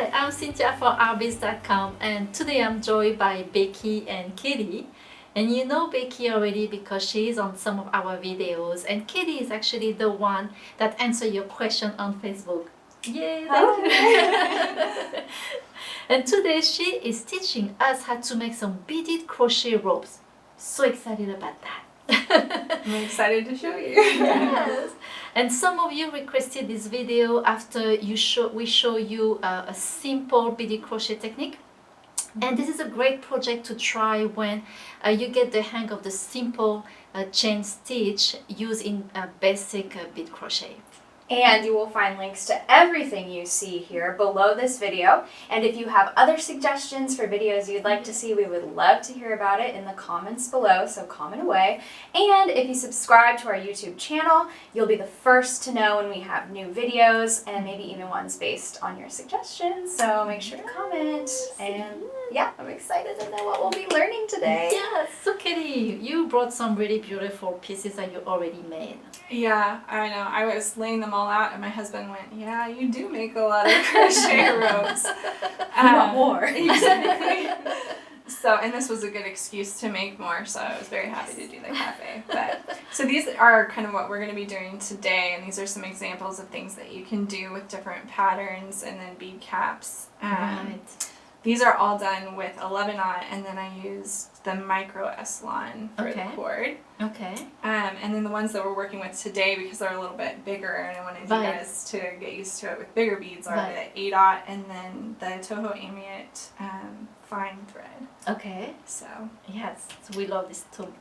Hi, I'm Cynthia from Artbeads.com, and today I'm joined by Becky and Katie. And you know Becky already because she is on some of our videos, and Katie is actually the one that answered your question on Facebook. Yay! And today she is teaching us how to make some beaded crochet ropes. So excited about that. I'm excited to show you. Yes. And some of you requested this video after we show you a simple beaded crochet technique. And this is a great project to try when you get the hang of the simple chain stitch used in basic bead crochet. And you will find links to everything you see here below this video. And if you have other suggestions for videos you'd like to see, we would love to hear about it in the comments below, so comment away. And if you subscribe to our YouTube channel, you'll be the first to know when we have new videos and maybe even ones based on your suggestions. So make sure to comment. And yeah, I'm excited to know what we'll be learning today. Yes, so Katie, you brought some really beautiful pieces that you already made. Yeah, I know. I was laying them all out and my husband went, yeah, you do make a lot of crochet ropes. Want more. Exactly. So, and this was a good excuse to make more, so I was very happy to do the cafe. But so these are kind of what we're going to be doing today, and these are some examples of things that you can do with different patterns and then bead caps. Right. These are all done with 11-aught, and then I used the micro S-Lon for the cord. Okay. And then the ones that we're working with today, because they're a little bit bigger, and I wanted you guys to get used to it with bigger beads, are the 8-aught and then the Toho Amiot fine thread. Okay. So yes, so we love this Toho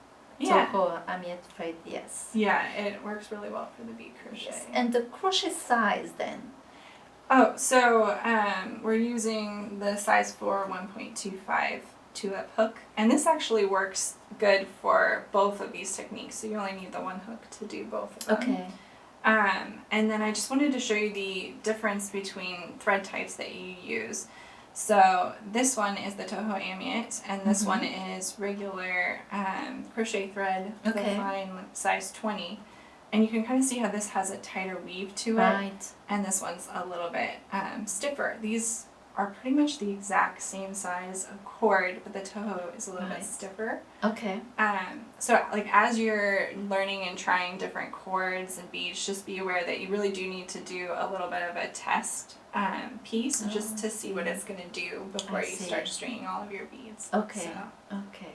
Amiot thread. Yes. Yeah, it works really well for the bead crochet. Yes. And the crochet size then. Oh, so we're using the size 4 1.25 tulip hook, and this actually works good for both of these techniques, so you only need the one hook to do both of them. Okay. And then I just wanted to show you the difference between thread types that you use. So this one is the Toho Amiot, and this one is regular crochet thread, the fine size 20. And you can kind of see how this has a tighter weave to it, and this one's a little bit stiffer. These are pretty much the exact same size of cord, but the Toho is a little bit stiffer. Okay. So like as you're learning and trying different cords and beads, just be aware that you really do need to do a little bit of a test piece just to see what it's going to do before you start stringing all of your beads. Okay. So, okay.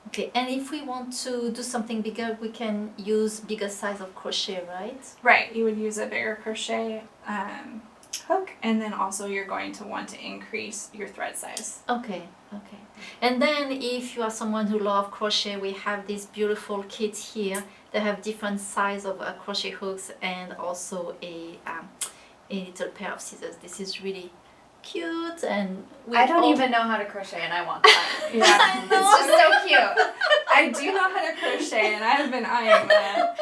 Okay, and if we want to do something bigger, we can use bigger size of crochet, right? Right, you would use a bigger crochet hook, and then also you're going to want to increase your thread size. Okay, okay. And then if you are someone who loves crochet, we have this beautiful kit here. They have different size of crochet hooks and also a little pair of scissors. This is really cute, and I don't even know how to crochet, and I want that. Yeah, it's just so cute. I do know how to crochet, and I have been eyeing that.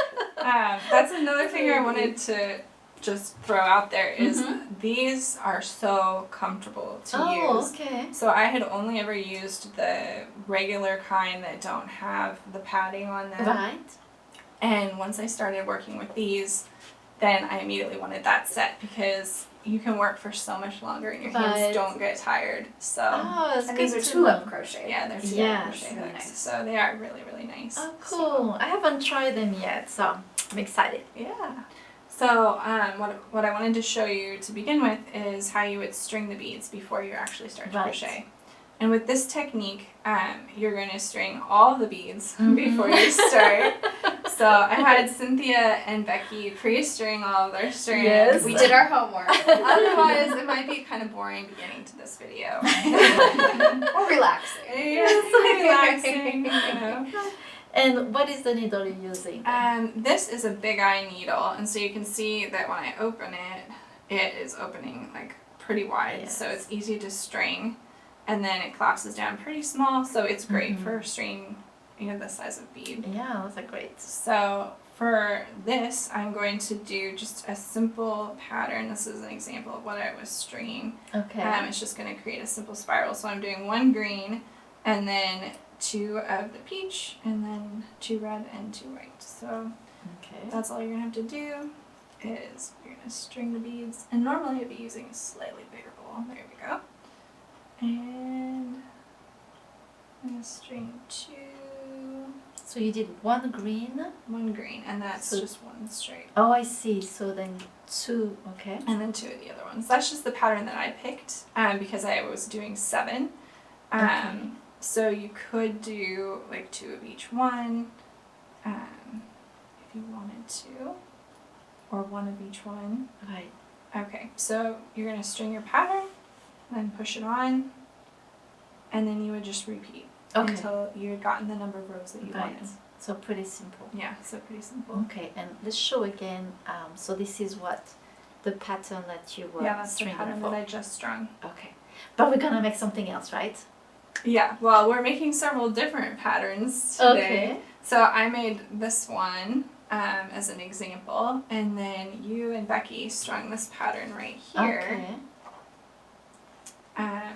That's another thing I wanted to just throw out there is these are so comfortable to use. Okay. So I had only ever used the regular kind that don't have the padding on them. Right. And once I started working with these, then I immediately wanted that set because you can work for so much longer and your hands don't get tired. So and these are tulip crochet. Yeah, they're tulip crochet hooks. Nice. So they are really, really nice. Oh, cool. So. I haven't tried them yet, so I'm excited. Yeah. So what I wanted to show you to begin with is how you would string the beads before you actually start to crochet. And with this technique, you're going to string all the beads before you start. So I had Cynthia and Becky pre-string all of their strands. Yes. We did our homework. Otherwise, it might be kind of boring beginning to this video. Or relaxing. Yes, relaxing, you know. And what is the needle you're using? This is a big eye needle, and so you can see that when I open it, it is opening like pretty wide, so it's easy to string. And then it collapses down pretty small, so it's great for stringing, you know, this size of bead. Yeah, those are great. So for this, I'm going to do just a simple pattern. This is an example of what I was stringing. Okay. It's just going to create a simple spiral. So I'm doing 1 green, and then 2 of the peach, and then 2 red and 2 white. So that's all you're going to have to do is you're going to string the beads. And normally I'd be using a slightly bigger bowl. There we go. And I'm going to string 2, So you did 1 green. 1 green, and that's So- just 1 straight. Oh, I see. So then 2. Okay. And then 2 of the other ones. That's just the pattern that I picked because I was doing 7. Okay. So you could do like 2 of each one if you wanted to, or 1 of each one. Right. Okay, so you're going to string your pattern, then push it on, and then you would just repeat Okay. until you had gotten the number of rows that you Right. wanted. So pretty simple. Yeah, so pretty simple. Okay, and let's show again. So this is what the pattern that you were Yeah, that's the stringing pattern for. that I just strung. Okay, but we're gonna make something else, right? Yeah, well, we're making several different patterns today. Okay. So I made this one as an example, and then you and Becky strung this pattern right here. Okay.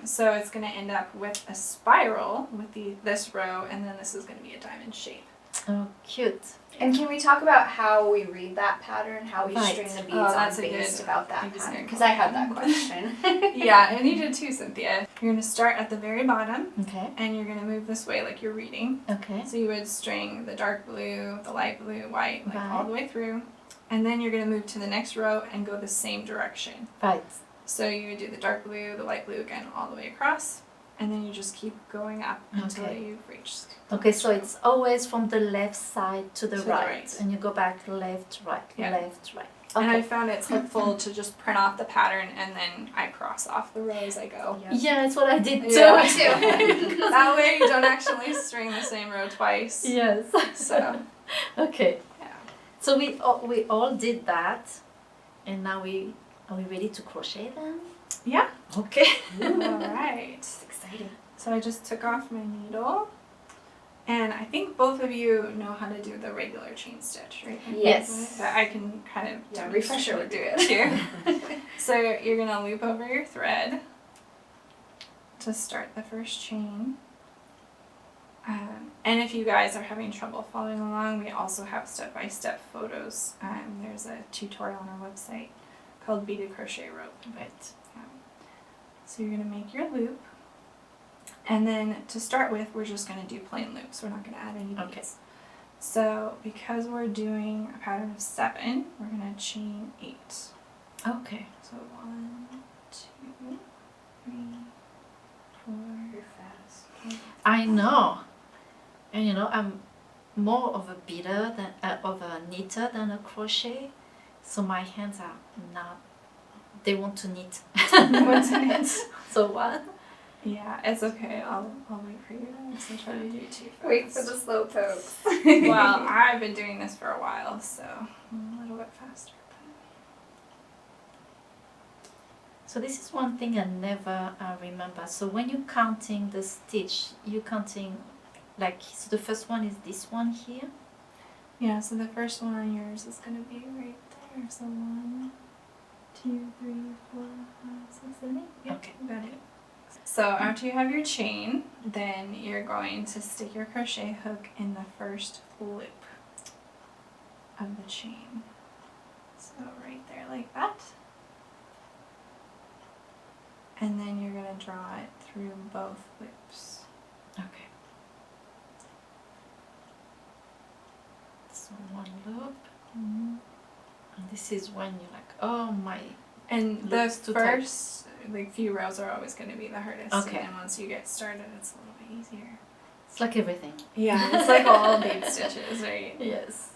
So it's going to end up with a spiral with this row, and then this is going to be a diamond shape. Oh, cute. And can we talk about how we read that pattern, how we Right. string the beads Oh, on that's a based good about that example. pattern? Because I had that question. Yeah, and you did too, Cynthia. You're going to start at the very bottom, Okay. and you're going to move this way like you're reading. Okay. So you would string the dark blue, the light blue, white, like Right. all the way through. And then you're going to move to the next row and go the same direction. Right. So you would do the dark blue, the light blue again, all the way across. And then you just keep going up until Okay. you've reached. Okay, so it's always from the left side to the To the right, right. and you go back left, right, Yeah. left, right. And I Okay. found it's helpful to just print off the pattern and then I cross off the rows as I go. Yeah, it's what I did too. Yeah. Me too. That way you don't actually string the same row twice. Yes. So, Okay. yeah. So we all did that, and now are we ready to crochet then? Yeah. Okay. All right. It's exciting. So I just took off my needle. And I think both of you know how to do the regular chain stitch, right? Yes. But I can kind of Yeah, demonstrate refresher how would to do it too. So you're going to loop over your thread to start the first chain. And if you guys are having trouble following along, we also have step-by-step photos. There's a tutorial on our website called Beaded Crochet Rope. Right. So you're going to make your loop. And then to start with, we're just going to do plain loops. We're not going to add any beads. Okay. So because we're doing a pattern of 7, we're going to chain 8. Okay. So 1, 2, 3, 4. You're fast. I know, and I'm more of a beater than of a knitter than a crochet, so my hands are not. They want to knit. What's in it? So what? Yeah, it's okay. I'll wait for you to try to do it too fast. Wait for the slow pokes. Well, I've been doing this for a while, so I'm a little bit faster. So this is one thing I never remember. So when you're counting the stitch, you're counting so the first one is this one here. Yeah, so the first one on yours is going to be right there. So 1, 2, 3, 4, 5, 6, 7, 8. Yep, Okay. you got it. So after you have your chain, then you're going to stick your crochet hook in the first loop of the chain. So right there like that. And then you're going to draw it through both loops. Okay. So one loop, and this is when you're like, oh my. And the Looks too tight. first few rows are always going to be the hardest. Okay. And then once you get started, it's a little bit easier. It's like everything. Yeah, it's like all bead stitches, right? Yes.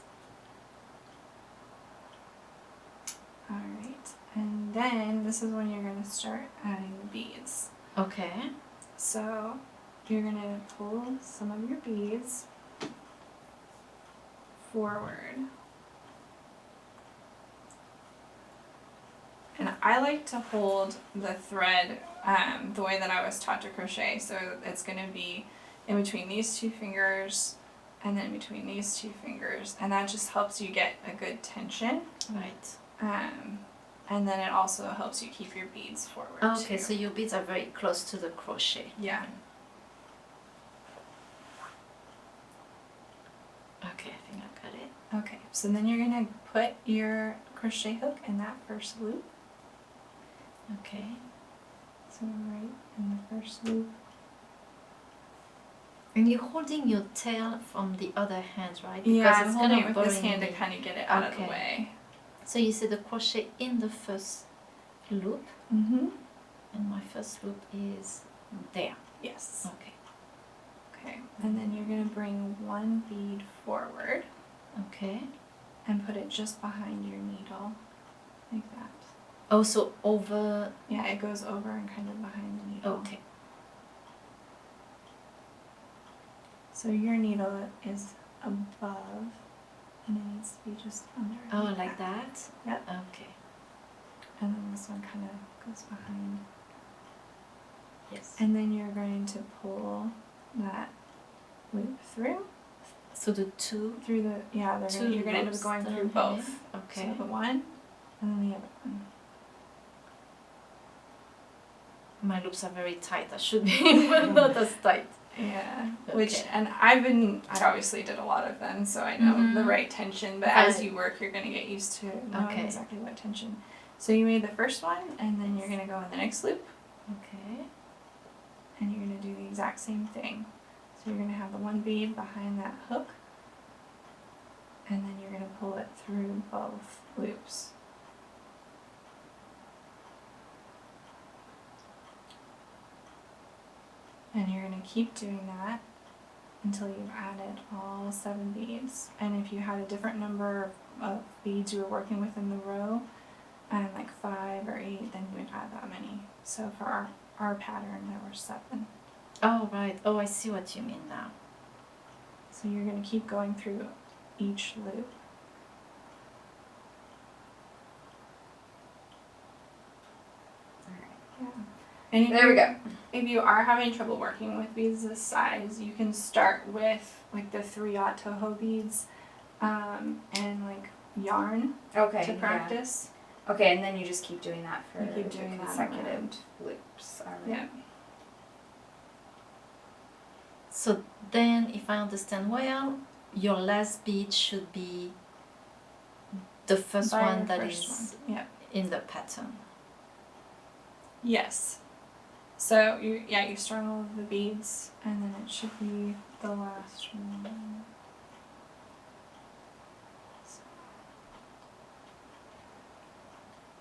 Alright, and then this is when you're going to start adding the beads. Okay. So you're going to pull some of your beads forward. And I like to hold the thread the way that I was taught to crochet. So it's going to be in between these 2 fingers and then between these 2 fingers. And that just helps you get a good tension. Right. And then it also helps you keep your beads forward Okay, too. so your beads are very close to the crochet. Yeah. Okay, I think I got it. Okay, so then you're going to put your crochet hook in that first loop. Okay. So right in the first loop. And you're holding your tail from the other hand, right? Yeah, I'm it's holding gonna it with this burn hand to me. kind of get it out of the Okay. way. So you see the crochet in the first loop, Mm-hmm. and my first loop is there. Yes. Okay. Okay. And then you're going to bring one bead forward Okay. and put it just behind your needle, like that. Oh, so over. Yeah, it goes over and kind of behind the needle. Okay. So your needle is above, and it needs to be just under. Oh, like that? Yep. Okay. And then this one kind of goes behind. Yes. And then you're going to pull that loop through. So the two. Through the, yeah, you're going to end up loops going that through are both. here. Okay. So the one and then the other one. My loops are very tight. I should be, but not as tight. Yeah, Okay. which, and I obviously did a lot of them, so I know the right tension, but as Right. you work, you're going to get used to knowing Okay. exactly what tension. So you made the first one, and then you're going to go in the next loop, Okay. and you're going to do the exact same thing. So you're going to have the one bead behind that hook, and then you're going to pull it through both loops. And you're going to keep doing that until you've added all 7 beads. And if you had a different number of beads you were working with in the row, like 5 or 8, then you would add that many. So for our pattern, there were 7. Oh, right. Oh, I see what you mean now. So you're going to keep going through each loop. Yeah. And There we go. If you are having trouble working with beads this size, you can start with like the 3/0 Toho beads and like yarn Okay. to practice. Yeah. Okay, and then you just keep doing that for You keep doing that consecutive around. loops. All right. Yeah. So then, if I understand well, your last bead should be the first By one your that first is one. Yeah. in the pattern. Yes. So you string all of the beads, and then it should be the last one.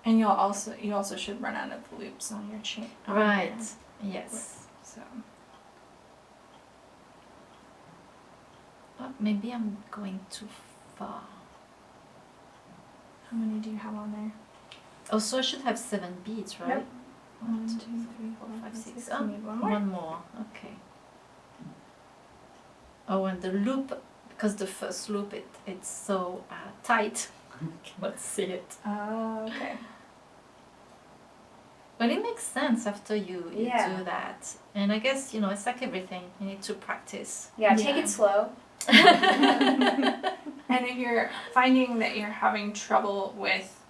And you also should run out of loops on your chain. Right. Yes. So Oh, maybe I'm going too far. how many do you have on there? Oh, so I should have 7 beads, right? Yep. 1, 2, 3, 4, 5, 6. Oh, You need one more. one more. Okay. Oh, and the loop, because the first loop it's so tight, I cannot see it. Oh, okay. But it makes sense after you Yeah. do that. And I guess, it's like everything. You need to practice. Yeah, take Yeah. it slow. And if you're finding that you're having trouble with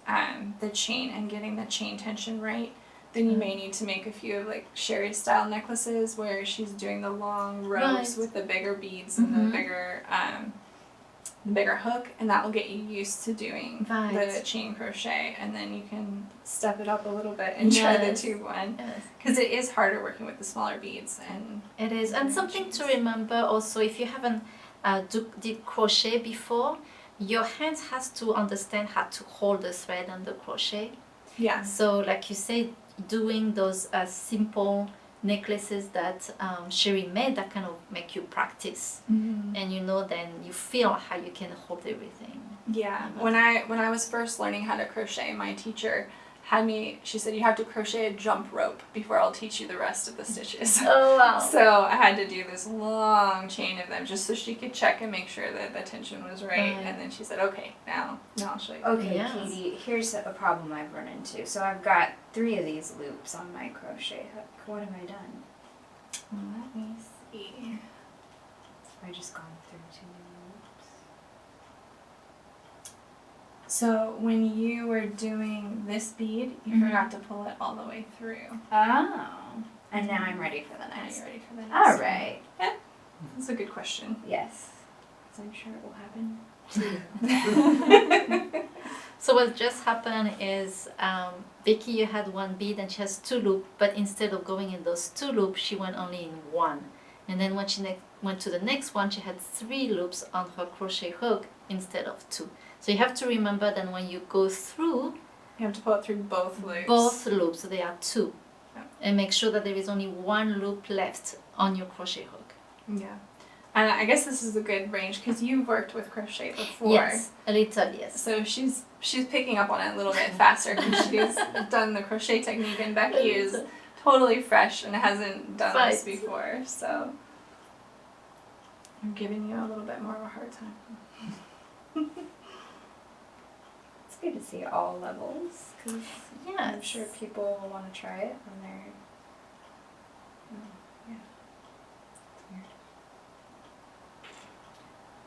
the chain and getting the chain tension right, then you may need to make a few of like Sherry style necklaces where she's doing the long ropes Right. with the bigger beads and the bigger hook, and that will get you used to doing Right. the chain crochet, and then you can step it up a little bit and try the Yes. tube one, Yes. because it is harder working with the smaller beads. And It is. And something to remember also, if you haven't did crochet before, your hands has to understand how to hold the thread and the crochet. yeah, So like you said, doing those simple necklaces that Sherry made, that kind of make you practice. And then you feel how you can hold everything. Yeah, when I was first learning how to crochet, my teacher she said, you have to crochet a jump rope before I'll teach you the rest of the stitches. Oh wow. So I had to do this long chain of them just so she could check and make sure that the tension was right. And then she said, okay, now I'll show you. Okay, Yes. Katie, here's a problem I've run into. So I've got 3 of these loops on my crochet hook. What have I done? Let me see. Have I just gone through too many loops? So when you were doing this bead, you forgot to pull it all the way through. Oh. And now I'm ready for the Now next. you're ready for the next All one. right. That's a good question. Yes. As I'm sure it will happen. So what just happened is Becky, you had one bead and she has 2 loops, but instead of going in those 2 loops, she went only in 1. And then when she went to the next one, she had 3 loops on her crochet hook instead of 2. So you have to remember that when you go through, You have to pull it through both loops. both loops, so there are 2. Yeah. And make sure that there is only 1 loop left on your crochet hook. Yeah. And I guess this is a good range because you've worked with crochet before. Yes, a little, yes. So she's picking up on it a little bit faster because she's done the crochet technique, and Becky is totally fresh and hasn't done this before. So I'm giving you a little bit more of a hard time. It's good to see all levels because I'm Yes. sure people will want to try it when they're.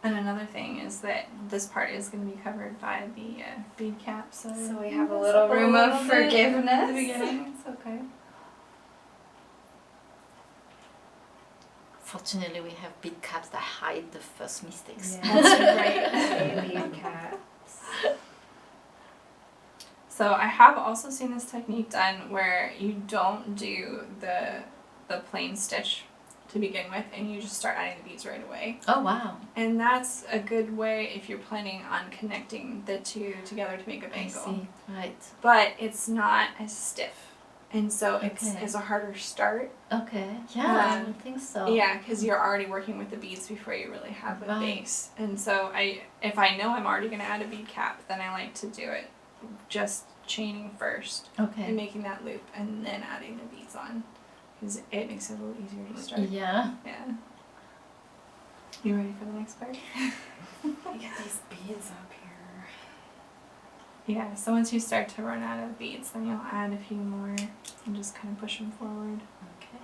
And another thing is that this part is going to be covered by the bead cap, so we have a little room of forgiveness. at the beginning. It's okay. Fortunately, we have bead caps that hide the first mistakes. Yeah, that's right. Bead caps. So I have also seen this technique done where you don't do the plain stitch to begin with, and you just start adding the beads right away. Oh, wow. And that's a good way if you're planning on connecting the 2 together to make a I bangle. see. Right. But it's not as stiff, and so Okay. it's a harder start. Okay. Yeah, I would think so. Yeah, because you're already working with the beads before you really have a Right. base. And so if I know I'm already going to add a bead cap, then I like to do it just chaining first Okay. and making that loop and then adding the beads on. Because it makes it a little easier to start. Yeah. Yeah. You ready for the next part? Get these beads up here. Yeah, so once you start to run out of beads, then you'll add a few more and just kind of push them forward. Okay.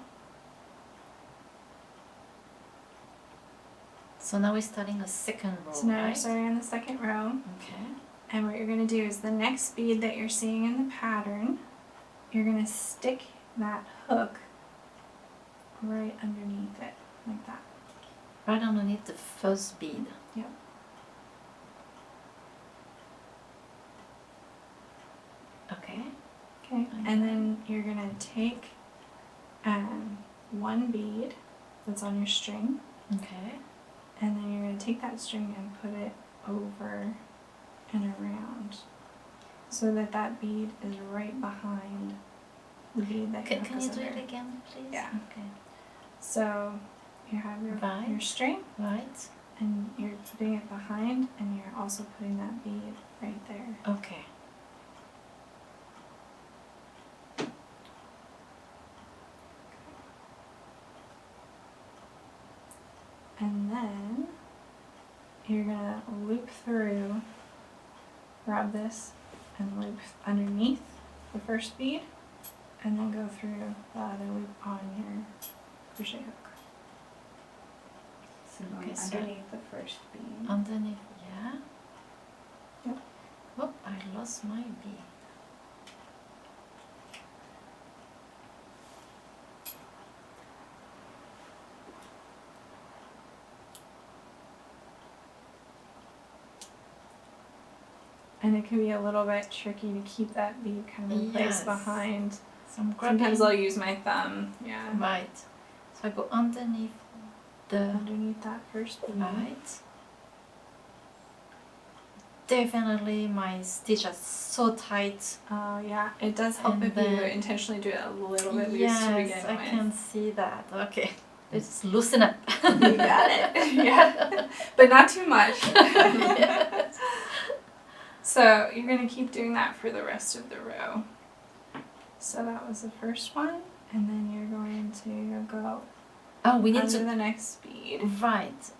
So now we're starting a second row, So now right? you're starting on the second row. Okay. And what you're going to do is the next bead that you're seeing in the pattern, you're going to stick that hook right underneath it, like that. Right underneath the first bead. Yep. Okay. Okay. And then you're going to take one bead that's on your string, Okay. and then you're going to take that string and put it over and around so that that bead is right behind the bead that Can your hook you is do under. it again, please? Yeah. Okay. So you have your Right. string, Right. and you're putting it behind, and you're also putting that bead right there. Okay. And then you're gonna loop through, grab this and loop underneath the first bead, and then go through the other loop on your crochet hook. So going Okay, so- underneath the first bead. Underneath, yeah. Yep. Oh, I lost my bead. And it can be a little bit tricky to keep that bead kind of in place Yes. behind. So I'm grabbing. Sometimes I'll use my thumb, yeah, Right. So I go underneath the underneath that first bead. right. Definitely my stitch is so tight. Yeah, it does help And if you then- intentionally do it a little bit loose Yes, to begin I with. can see that. Okay. Let's loosen up. You got it. Yeah, but not too much. Yes. So you're going to keep doing that for the rest of the row. So that was the first one, and then you're going to go Oh, we need under to. the next bead. Right.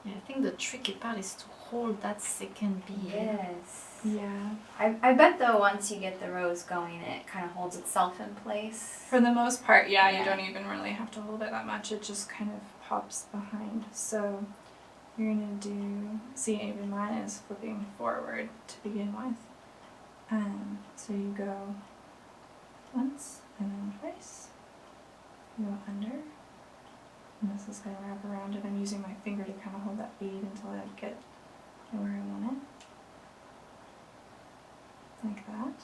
Yeah, I think the tricky part is to hold that second bead. Yes. Yeah. I bet though once you get the rows going, it kind of holds itself in place. For the most part, yeah, Yeah. you don't even really have to hold it that much. It just kind of pops behind. So you're going to do, see, even mine is flipping forward to begin with. So you go once and then twice. You go under. And this is going to wrap around, and I'm using my finger to kind of hold that bead until I get where I want it. Like that.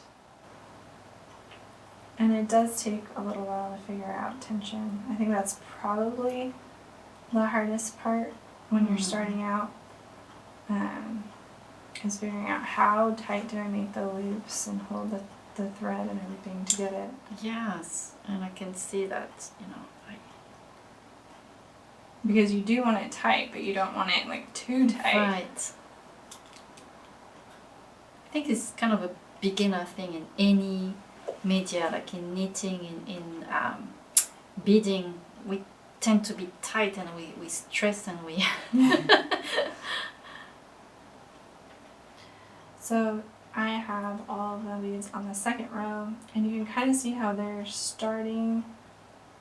And it does take a little while to figure out tension. I think that's probably the hardest part when you're starting out, is figuring out how tight do I make the loops and hold the thread and everything to get it. Yes, and I can see that, you know. Because you do want it tight, but you don't want it like too tight. Right. I think it's kind of a beginner thing in any media, like in knitting, in beading. We tend to be tight and we stress and we... So I have all of the beads on the second row, and you can kind of see how they're starting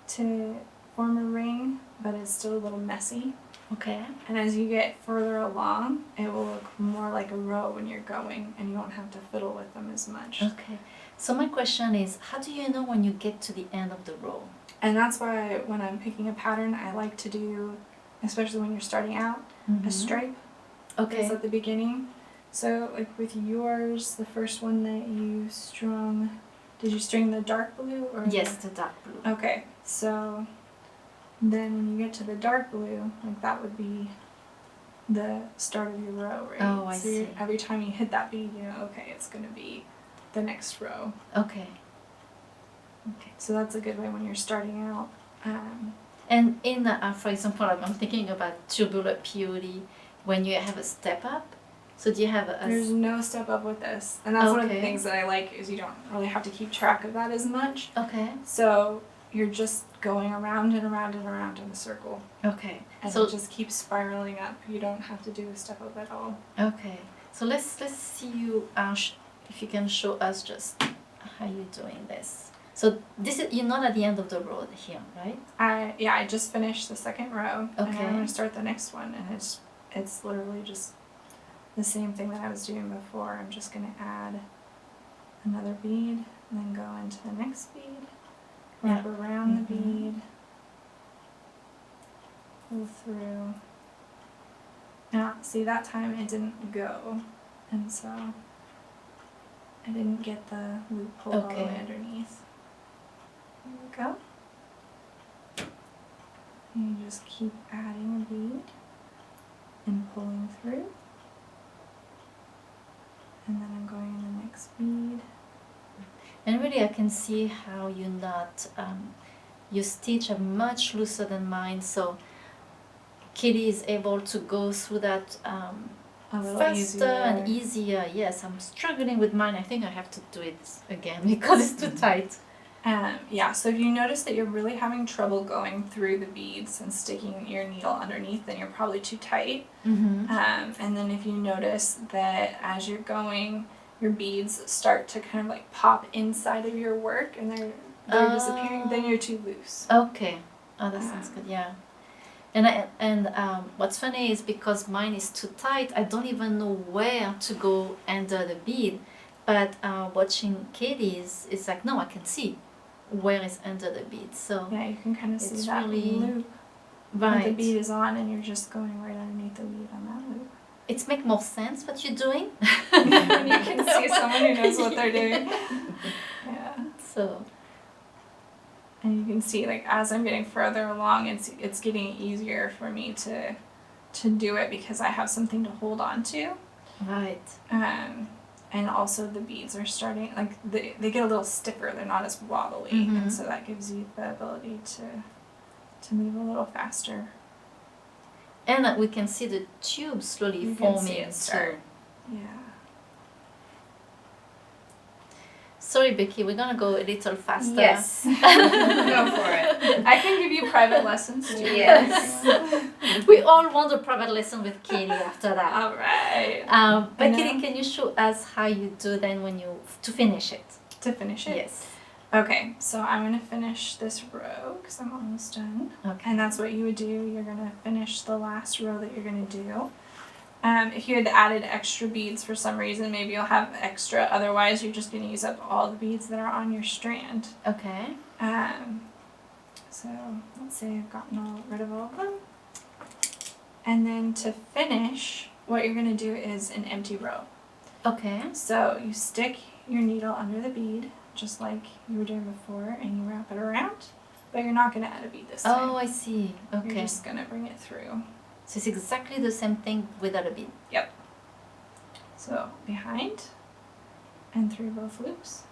to form a ring, but it's still a little messy. Okay. And as you get further along, it will look more like a row when you're going, and you won't have to fiddle with them as much. Okay. So my question is, how do you know when you get to the end of the row? And that's why when I'm picking a pattern, I like to do, especially when you're starting out, a stripe. Okay. Is at the beginning. So like with yours, the first one that you strung, did you string the dark blue or? Yes, the dark blue. Okay, so then when you get to the dark blue, like that would be the start of your row, right? Oh, I so see. Every time you hit that bead, you know, okay, it's going to be the next row. Okay. Okay. So that's a good way when you're starting out. And in, for example, I'm thinking about tubular POD, when you have a step up. So do you have a... There's no step up with this. And that's one of the Okay. things that I like is you don't really have to keep track of that as much. Okay. So you're just going around and around and around in a circle. Okay. And So it just keeps spiraling up. You don't have to do a step up at all. okay. So let's see you if you can show us just how you're doing this. So this is, you're not at the end of the road here, right? I just finished the second row. And Okay. I'm going to start the next one, and it's literally just the same thing that I was doing before. I'm just going to add another bead and then go into the next bead, wrap around the bead, pull through. Now, see, that time it didn't go, and so I didn't get the loop pulled all the way Okay. underneath. There we go. And you just keep adding a bead and pulling through. And then I'm going in the next bead. And really I can see how you're not, your stitch are much looser than mine, so Kitty is able to go through that A little faster easier. and easier. Yes, I'm struggling with mine. I think I have to do it again because it's too tight. Yeah, so if you notice that you're really having trouble going through the beads and sticking your needle underneath, then you're probably too tight. Mm-hmm. And then if you notice that as you're going, your beads start to kind of like pop inside of your work and they're disappearing, then you're too loose. Okay. Oh, that sounds good. Yeah. And what's funny is because mine is too tight, I don't even know where to go under the bead. But watching Katie's, it's like, no, I can see where it's under the bead. So Yeah, you can kind of see it's that really loop that the right. bead is on, and you're just going right underneath the bead on that loop. It makes more sense what you're doing. When you can see someone who knows what they're doing. Yeah. So And you can see, like, as I'm getting further along, it's getting easier for me to do it because I have something to hold on to. right. And also the beads are starting, like, they get a little stiffer. They're not as wobbly, Mhm. and so that gives you the ability to move a little faster. And we can see the tube slowly You can forming. see it start. Yeah. Sorry, Becky, we're gonna go a little faster. Yes. Go for it. I can give you private lessons too. Yes. We all want a private lesson with Katie after that. All right. But I know. Katie, can you show us how you do then when you to finish it? To finish it? Yes. Okay, so I'm going to finish this row because I'm almost done. Okay. And that's what you would do. You're going to finish the last row that you're going to do. If you had added extra beads for some reason, maybe you'll have extra. Otherwise, you're just going to use up all the beads that are on your strand. Okay. So let's say I've gotten rid of all of them. And then to finish, what you're going to do is an empty row. Okay. So you stick your needle under the bead, just like you were doing before, and you wrap it around, but you're not going to add a bead this time. Oh, I see. Okay. You're just going to bring it through. So it's exactly the same thing without a bead. Yep. So behind and through both loops.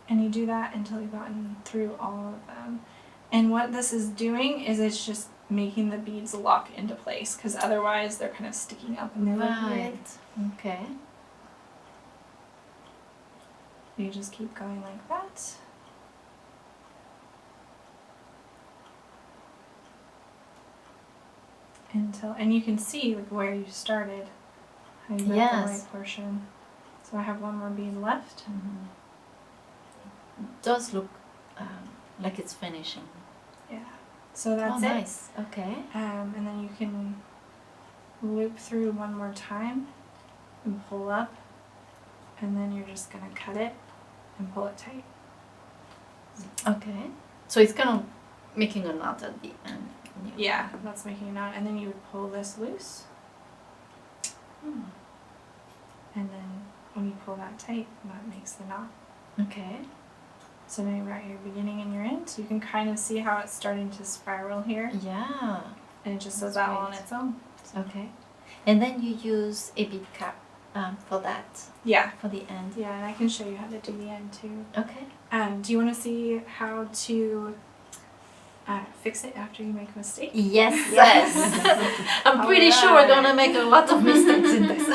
And you do that until you've gotten through all of them. And what this is doing is it's just making the beads lock into place, because otherwise they're kind of sticking up and they look weird. Okay. You just keep going like that. And you can see like where you started, how you got the right portion. So I have one more bead left. Mm-hmm. It does look like it's finishing. Yeah. So that's it. it. Nice. Okay. And then you can loop through one more time and pull up, and then you're just gonna cut it and pull it tight. Okay. So it's kind of making a knot at the end. Yeah, that's making a knot, and then you would pull this loose. And then when you pull that tight, that makes the knot. Okay. So now you've got your beginning and your end. So you can kind of see how it's starting to spiral here. Yeah. And it just does that all on its own. Okay. And then you use a bead cap for that. Yeah. For the end. Yeah, and I can show you how to do the end too. Okay. Do you want to see how to fix it after you make a mistake? Yes. Yes. I'm pretty sure we're gonna make a lot of mistakes in this.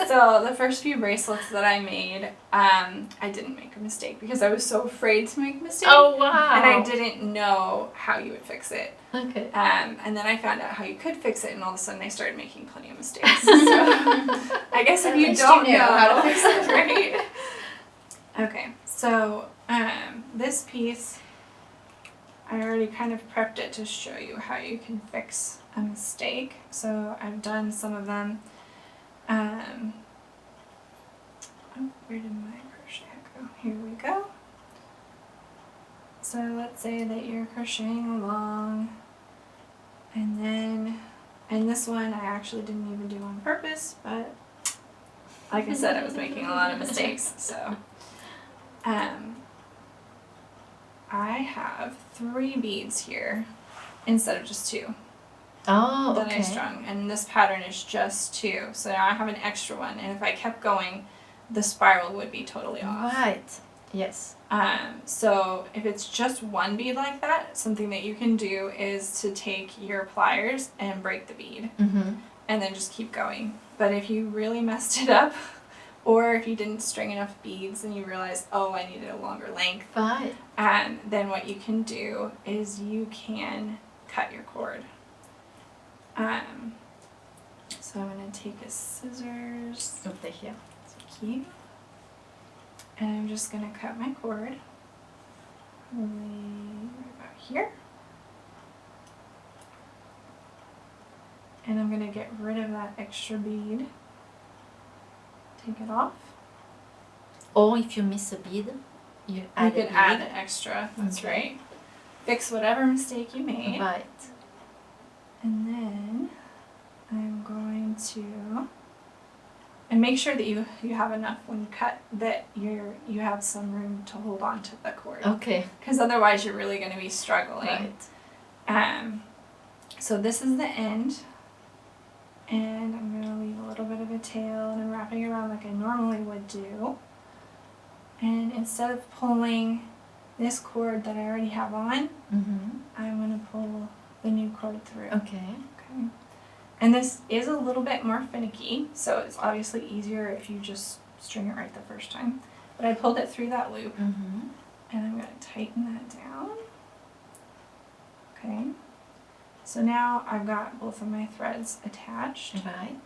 So the first few bracelets that I made, I didn't make a mistake because I was so afraid to make a mistake. Oh wow. And I didn't know how you would fix it. Okay. And then I found out how you could fix it, and all of a sudden I started making plenty of mistakes. So I guess if you don't know how to fix it, right? Okay, so this piece, I already kind of prepped it to show you how you can fix a mistake. So I've done some of them. Oh, where did my crochet go? Here we go. So let's say that you're crocheting along, and this one I actually didn't even do on purpose, but like I said, I was making a lot of mistakes. So I have 3 beads here instead of just 2 that I strung, and this pattern is just 2. So now I have an extra one, and if I kept going, the spiral would be totally off. Right. Yes. So if it's just 1 bead like that, something that you can do is to take your pliers and break the bead, and then just keep going. But if you really messed it up, or if you didn't string enough beads and you realized, oh, I needed a longer length, Right. then what you can do is you can cut your cord. So I'm going to take a scissors. Over here. Thank you. And I'm just going to cut my cord. Probably right about here. And I'm going to get rid of that extra bead. Take it off. Or if you miss a bead, you add can add an extra. That's right. Fix whatever mistake you made. Right. And then I'm going to, and make sure that you have enough when you cut, that you have some room to hold on to the cord. Okay. Because otherwise you're really going to be struggling. Right. So this is the end. And I'm going to leave a little bit of a tail, and I'm wrapping it around like I normally would do. And instead of pulling this cord that I already have on, I'm going to pull the new cord through. Okay. Okay. And this is a little bit more finicky, so it's obviously easier if you just string it right the first time. But I pulled it through that loop, and I'm going to tighten that down. Okay. So now I've got both of my threads attached. Right.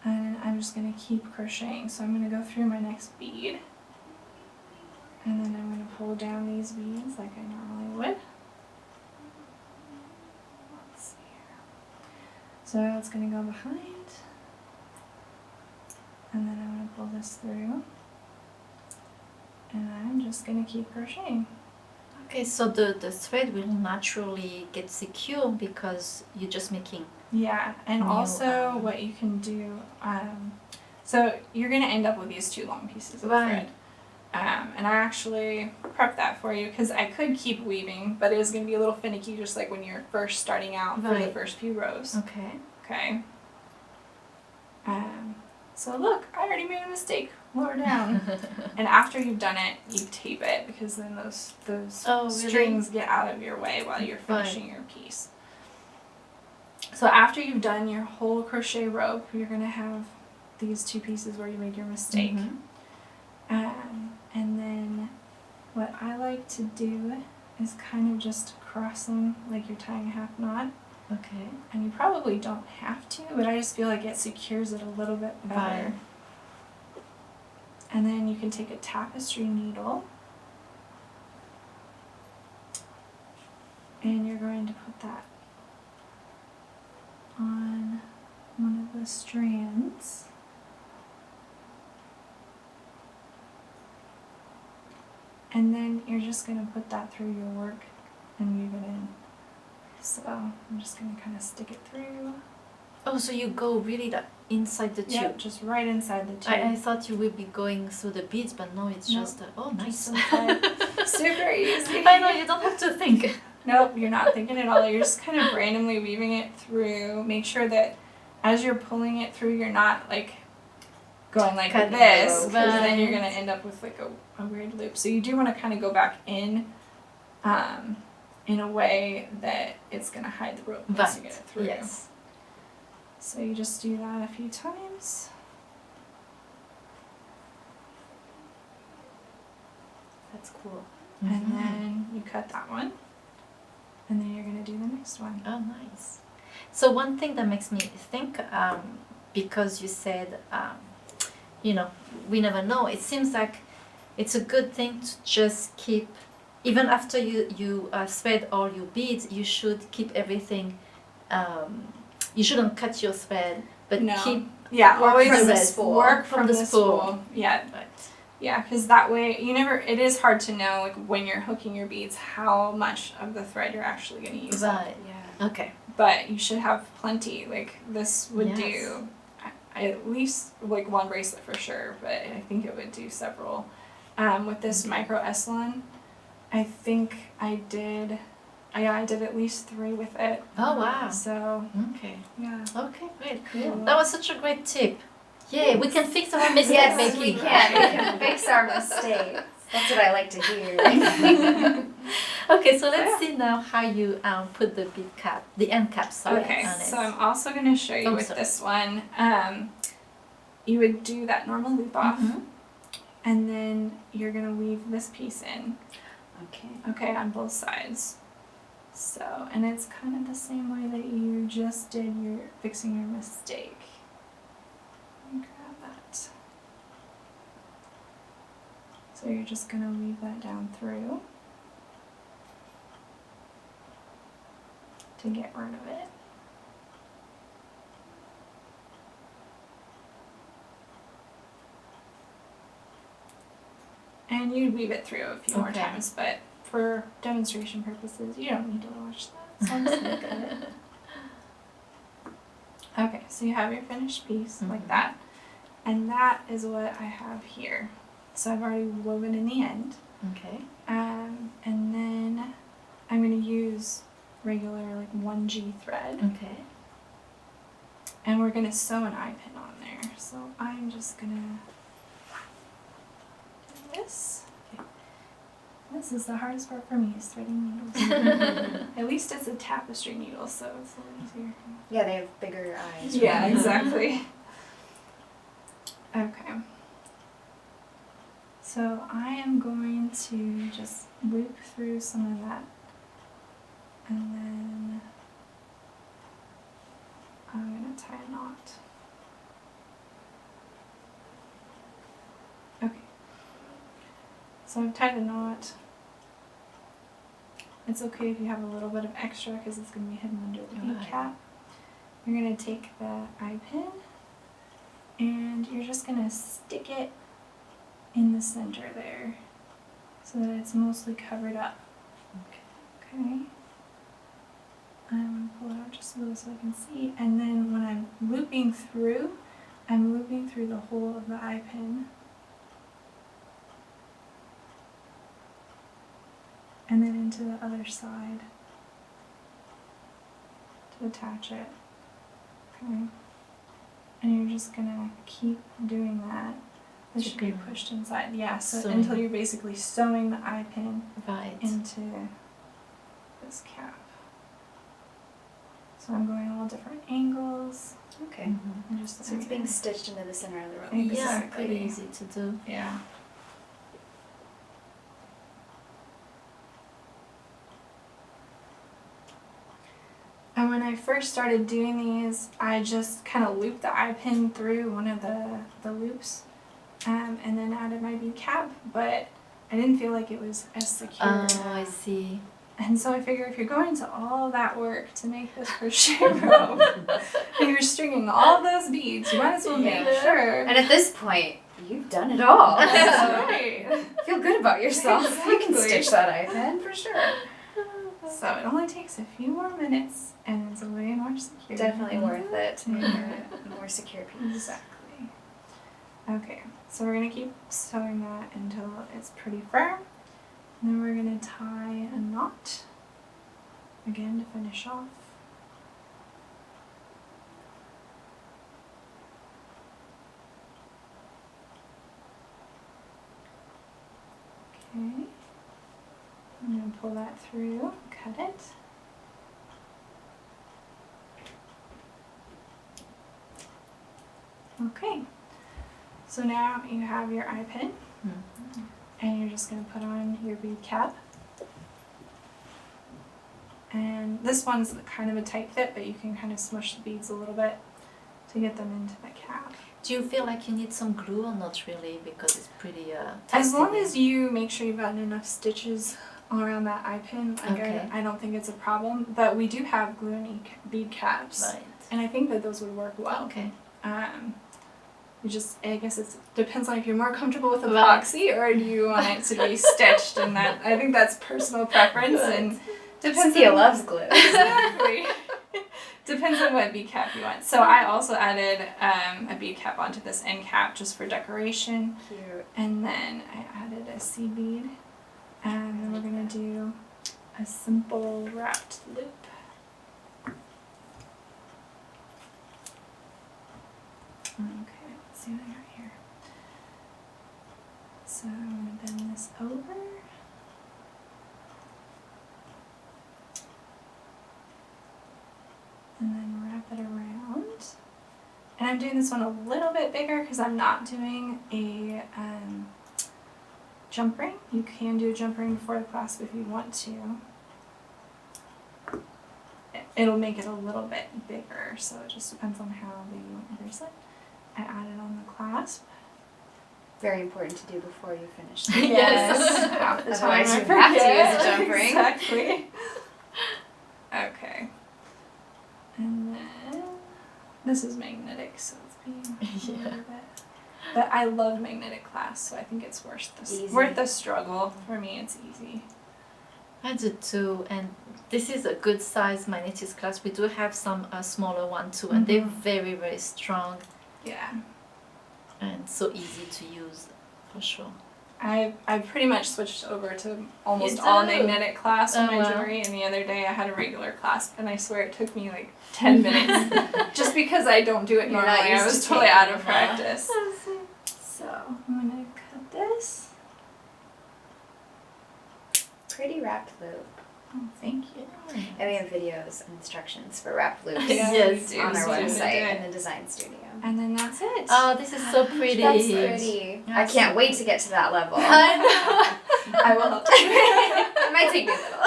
And I'm just going to keep crocheting. So I'm going to go through my next bead. And then I'm going to pull down these beads like I normally would. Let's see here. So it's going to go behind. And then I'm going to pull this through. And I'm just going to keep crocheting. Okay, so the thread will naturally get secure because you're just making. Yeah, and New, also what you can do, so you're going to end up with these 2 long pieces of thread. And I actually prepped that for you because I could keep weaving, but it is going to be a little finicky just like when you're first starting out for the first few rows. Okay. Okay. So look, I already made a mistake lower down. And after you've done it, you tape it because then those strings get out of your way while you're finishing your piece. So after you've done your whole crochet rope, you're going to have these 2 pieces where you made your mistake. And then what I like to do is kind of just cross them like you're tying a half knot. Okay. And you probably don't have to, but I just feel like it secures it a little bit better. Right. And then you can take a tapestry needle and you're going to put that on one of the strands. And then you're just going to put that through your work and weave it in. So I'm just going to kind of stick it through. Oh, so you go really inside the tube? Yep, just right inside the tube. I thought you would be going through the beads, but no, it's just oh, nice. Super easy. I know, you don't have to think. Nope, you're not thinking at all. You're just kind of randomly weaving it through. Make sure that as you're pulling it through, you're not like going like this, because then you're going to end up with like a weird loop. So you do want to kind of go back in a way that it's going to hide the rope once you get it through. Yes. So you just do that a few times. That's cool. And then you cut that one. And then you're going to do the next one. Oh, nice. So one thing that makes me think, because you said, you know, we never know, it seems like it's a good thing to just keep, even after you thread all your beads, you should keep everything, you shouldn't cut your thread, but keep always from the spool. Work from the spool. Yeah. Right. Yeah, because that way it is hard to know like when you're hooking your beads how much of the thread you're actually going to use. Right, yeah. Okay. But you should have plenty. Like this would do at least like 1 bracelet for sure, but I think it would do several. With this micro Eslan, I think I did at least 3 with it. Oh, wow. So, okay. Yeah. Okay, great. Cool. That was such a great tip. Yeah, we can fix our mistakes. Yes, we can. We can fix our mistakes. That's what I like to hear. Okay, so let's see now how you put the bead cap, the end cap, sorry, okay, on it. so I'm also going to show you with this one. You would do that normal loop off, and then you're going to weave this piece in. Okay, on both sides. So, and it's kind of the same way that you just did your fixing your mistake. Let me grab that. So you're just going to weave that down through to get rid of it. And you'd weave it through a few more times, but for demonstration purposes, you don't need to watch that. So I'm just going to cut it. Okay, so you have your finished piece like that. And that is what I have here. So I've already woven in the end. Okay. And then I'm going to use regular like 1G thread. Okay. And we're going to sew an eye pin on there. So I'm just going to do this. Okay. This is the hardest part for me, is threading needles. At least it's a tapestry needle, so it's a little easier. Yeah, they have bigger eyes. Right? Yeah, exactly. Okay. So I am going to just loop through some of that, and then I'm going to tie a knot. Okay. So I've tied a knot. It's okay if you have a little bit of extra because it's going to be hidden under the bead cap. You're going to take the eye pin and you're just going to stick it in the center there so that it's mostly covered up. Okay. I'm going to pull it out just a little so I can see. And then when I'm looping through the whole of the eye pin. And then into the other side to attach it. Okay. And you're just gonna keep doing that. This should be pushed inside. Yeah, so until you're basically sewing the eye pin into this cap. So I'm going all different angles. Okay. Just So it's being stitched into the center of the rope. Exactly. Yeah, pretty easy to do. Yeah. And when I first started doing these, I just kind of looped the eye pin through one of the loops and then added my bead cap, but I didn't feel like it was as secure. Oh, I see. And so I figure if you're going to all that work to make this crochet rope and you're stringing all those beads, you might as well make sure. And at this point, you've done it all. That's right. Feel good about yourself. You can Exactly. stitch that eye pin for sure. So it only takes a few more minutes and it's way more secure. Definitely worth it to make a more secure piece. Exactly. Okay, so we're going to keep sewing that until it's pretty firm. And then we're going to tie a knot again to finish off. Okay. I'm going to pull that through, cut it. Okay, so now you have your eye pin, and you're just going to put on your bead cap. And this one's kind of a tight fit, but you can kind of smush the beads a little bit to get them into the cap. Do you feel like you need some glue or not really, because it's pretty tight? As long as you make sure you've gotten enough stitches all around that eye pin, like Okay. I don't think it's a problem. But we do have glue and bead caps, Right. and I think that those would work well. Okay. I guess it depends on if you're more comfortable with Right. epoxy or do you want it to be stitched, and that I think that's personal preference and depends. Cynthia on, loves glue. Exactly. Depends on what bead cap you want. So I also added a bead cap onto this end cap just for decoration, Cute. and then I added a seed bead, and then we're gonna do a simple wrapped loop. Okay, let's see what I got here. So I'm going to bend this over. And then wrap it around. And I'm doing this one a little bit bigger because I'm not doing a jump ring. You can do a jump ring before the clasp if you want to. It'll make it a little bit bigger, so it just depends on how big you want your bracelet. I added on the clasp. Very important to do before you finish. Yes. Half the time Otherwise I you have to forget. use a jump ring. Exactly. Okay. And then this is magnetic, so it's being a little bit. But I love magnetic clasps, so I think it's worth the struggle. For me, it's easy. I do too, and this is a good size magnetic clasp. We do have some smaller one too, and they're very, very strong Yeah. and so easy to use, for sure. I pretty much switched over to almost You all do? magnetic clasp in Oh, my wow. jewelry, and the other day I had a regular clasp, and I swear it took me like 10 minutes. Just because I don't do it You're not normally, I used was to totally taking out of them, practice. So, I'm gonna cut this. pretty wrapped loop. Oh, thank you. And we have videos and instructions for wrapped loops Yeah, Yes, we do. on our We do. website in the design studio. And then that's it. Oh, this is so pretty. That's pretty. I can't wait to get to that level. I know. I will help you. It might take me a little.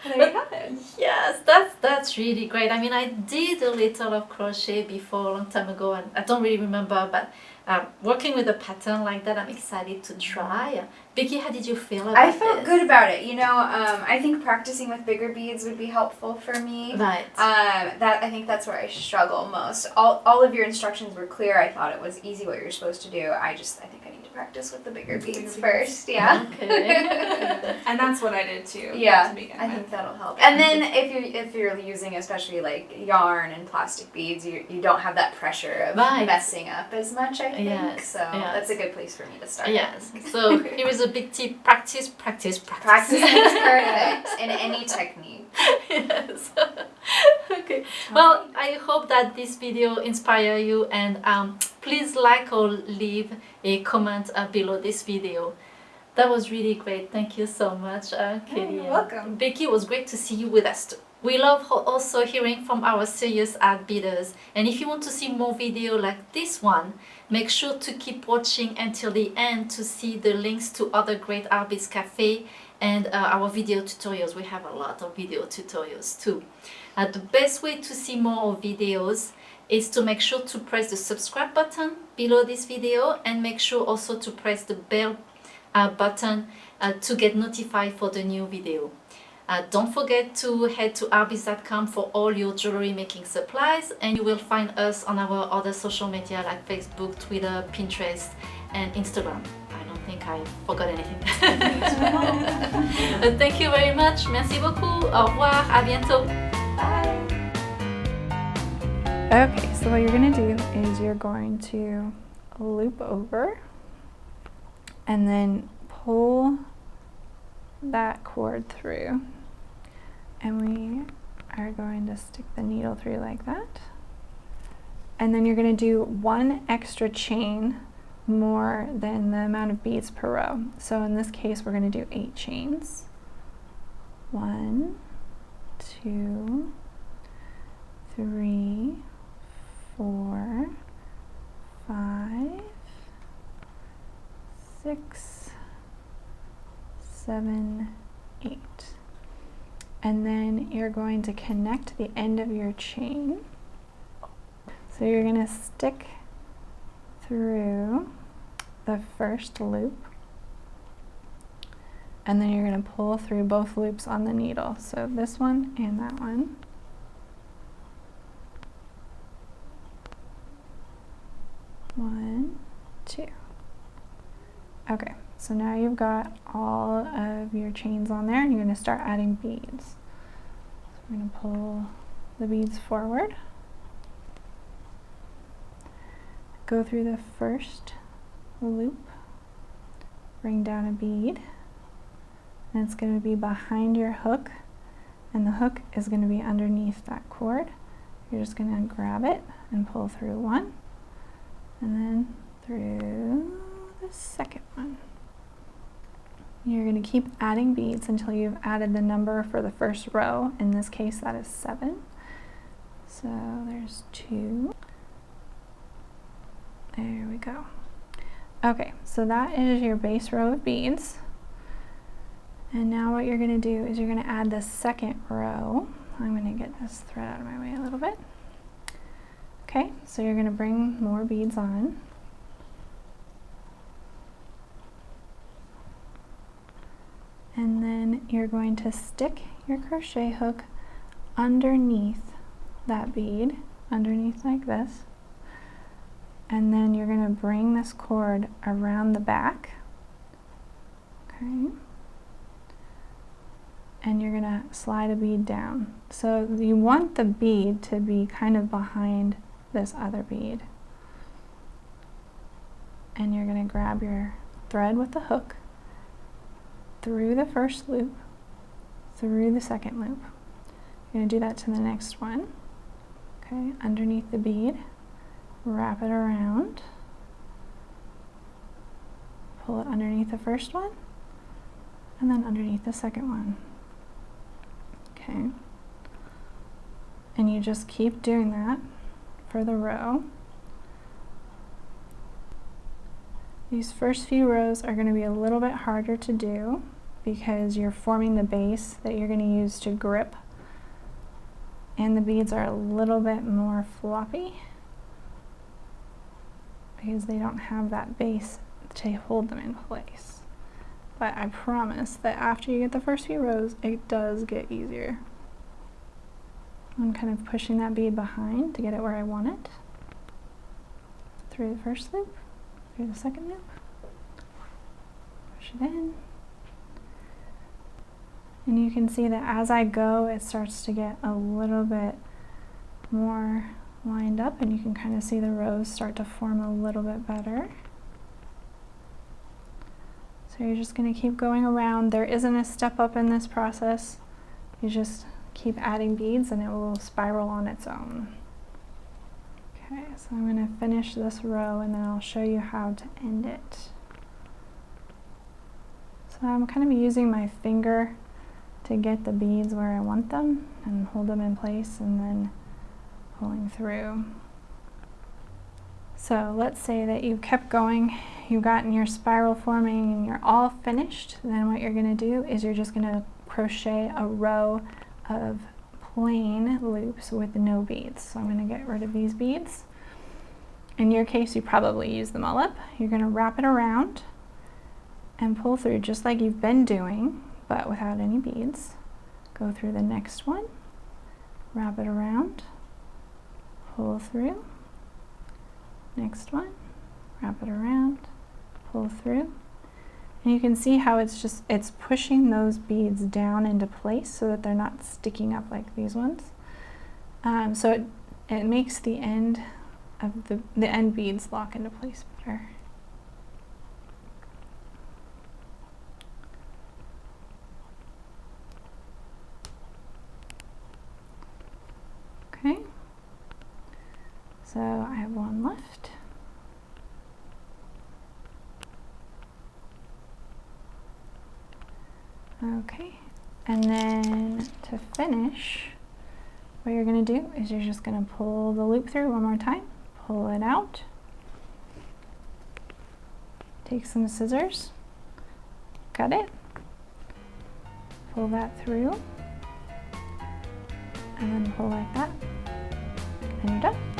There you have it. Yes, that's really great. I mean, I did a little of crochet before a long time ago, and I don't really remember, but working with a pattern like that, I'm excited to try. Becky, how did you feel about I felt this? good about it. You know, I think practicing with bigger beads would be helpful for me. Right. I think that's where I struggle most. All of your instructions were clear. I thought it was easy what you're supposed to do. I think I need to practice with the bigger With the beads bigger beads. first, yeah. Okay. And that's what I did too. Yeah, To begin I with. think that'll help. And then if you're using especially like yarn and plastic beads, you don't have that pressure of Right. messing up as much, I think. Yes, So yes. that's a good place for me to start. Yes. So here is a big tip: practice, practice, practice. Practice makes perfect in any technique. Yes. Okay. Well, I hope that this video inspire you, and please like or leave a comment below this video. That was really great. Thank you so much, Katie. You're welcome. Becky, it was great to see you with us too. We love also hearing from our serious art bidders, and if you want to see more video like this one, make sure to keep watching until the end to see the links to other great Artbeads Cafe and our video tutorials. We have a lot of video tutorials too. The best way to see more videos is to make sure to press the subscribe button below this video, and make sure also to press the bell button to get notified for the new video. Don't forget to head to artbeads.com for all your jewelry making supplies, and you will find us on our other social media like Facebook, Twitter, Pinterest, and Instagram. I don't think I forgot anything. Thank you very much. Merci beaucoup. Au revoir. À bientôt. Bye. Okay, so what you're going to do is you're going to loop over and then pull that cord through, and we are going to stick the needle through like that, and then you're going to do one extra chain more than the amount of beads per row. So in this case we're going to do 8 chains. 1, 2, 3, 4, 5, 6, 7, 8. And then you're going to connect the end of your chain. So you're going to stick through the first loop, and then you're going to pull through both loops on the needle. So this one and that one. One, 2. Okay, so now you've got all of your chains on there, and you're going to start adding beads. So we're going to pull the beads forward, go through the first loop, bring down a bead, and it's going to be behind your hook, and the hook is going to be underneath that cord. You're just going to grab it and pull through one, and then through the second one. You're going to keep adding beads until you've added the number for the first row. In this case, that is 7. So there's 2. There we go. Okay, so that is your base row of beads. And now what you're going to do is you're going to add the second row. I'm going to get this thread out of my way a little bit. Okay, so you're going to bring more beads on. And then you're going to stick your crochet hook underneath that bead, underneath like this. And then you're going to bring this cord around the back. Okay. And you're going to slide a bead down. So you want the bead to be kind of behind this other bead. And you're going to grab your thread with the hook through the first loop, through the second loop. You're going to do that to the next one. Okay, underneath the bead, wrap it around, pull it underneath the first one, and then underneath the second one. Okay, and you just keep doing that for the row. These first few rows are going to be a little bit harder to do because you're forming the base that you're going to use to grip, and the beads are a little bit more floppy because they don't have that base to hold them in place. But I promise that after you get the first few rows, it does get easier. I'm kind of pushing that bead behind to get it where I want it. Through the first loop, through the second loop, push it in. And you can see that as I go, it starts to get a little bit more lined up, and you can kind of see the rows start to form a little bit better. So you're just going to keep going around. There isn't a step up in this process. You just keep adding beads and it will spiral on its own. Okay, so I'm going to finish this row and then I'll show you how to end it. So I'm kind of using my finger to get the beads where I want them and hold them in place and then pulling through. So let's say that you've kept going, you've gotten your spiral forming and you're all finished. Then what you're going to do is you're just going to crochet a row of plain loops with no beads. So I'm going to get rid of these beads. In your case, you probably use them all up. You're going to wrap it around and pull through just like you've been doing, but without any beads. Go through the next one, wrap it around, pull through. Next one, wrap it around, pull through. And you can see how it's pushing those beads down into place so that they're not sticking up like these ones. So it makes the end of the end beads lock into place better. Okay. So I have one left. Okay, and then to finish, what you're going to do is you're just going to pull the loop through one more time, pull it out, take some scissors, cut it, pull that through, and then pull like that, and you're done.